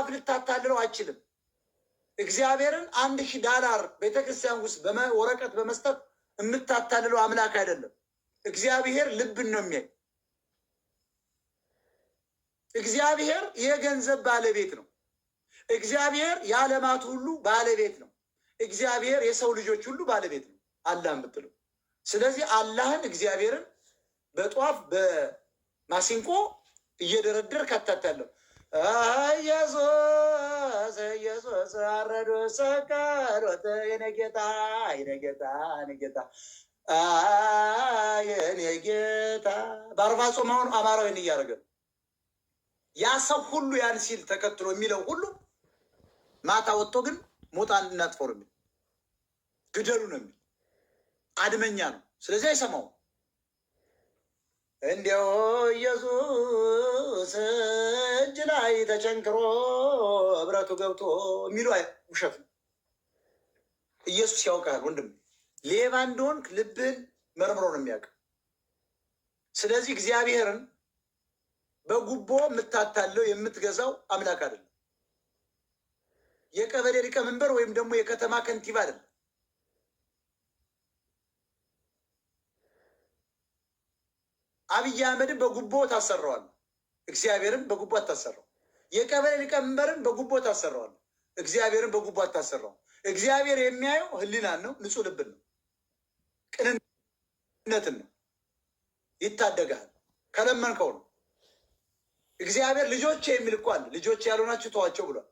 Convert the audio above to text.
ልታታልለው አይችልም። እግዚአብሔርን $1000 ቤተክርስቲያን ውስጥ ወረቀት በመስጠት የምታታልለው አምላክ አይደለም። እግዚአብሔር ልብን ነው የሚያይ። እግዚአብሔር የገንዘብ ባለቤት ነው። እግዚአብሔር የዓለማት ሁሉ ባለቤት ነው። እግዚአብሔር የሰው ልጆች ሁሉ ባለቤት ነው አላህ የምትለው። ስለዚህ አላህን እግዚአብሔርን በጧፍ በማሲንቆ እየደረደር ካታታለሁ። ኢየሱስ ኢየሱስ አረዶ ሰቀሎት የኔ ጌታ የኔ ጌታ የኔ ጌታ የኔ ጌታ በአርባ ጾማውን አማራዊን እያደረገ ያ ሰው ሁሉ ያን ሲል ተከትሎ የሚለው ሁሉ ማታ ወጥቶ ግን ሞጣን እናጥፈው ነው፣ ግደሉ ነው የሚል አድመኛ ነው። ስለዚህ አይሰማው። እንዲያው ኢየሱስ እጅ ላይ ተቸንክሮ ብረቱ ገብቶ የሚሉ ውሸት ነው። ኢየሱስ ያውቃል ወንድም፣ ሌባ እንደሆንክ ልብህን መርምሮ ነው የሚያውቅ። ስለዚህ እግዚአብሔርን በጉቦ የምታታለው የምትገዛው አምላክ አይደለም። የቀበሌ ሊቀመንበር ወይም ደግሞ የከተማ ከንቲባ አይደለም። አብይ አህመድን በጉቦ ታሰረዋል፣ እግዚአብሔርን በጉቦ አታሰረው። የቀበሌ ሊቀመንበርን በጉቦ ታሰረዋል፣ እግዚአብሔርን በጉቦ አታሰረው። እግዚአብሔር የሚያየው ህሊናን ነው፣ ንጹህ ልብን ነው፣ ቅንነትን ነው። ይታደጋል ከለመንከው ነው። እግዚአብሔር ልጆቼ የሚል እኮ አለ። ልጆቼ ያልሆናችሁ ተዋቸው ብሏል።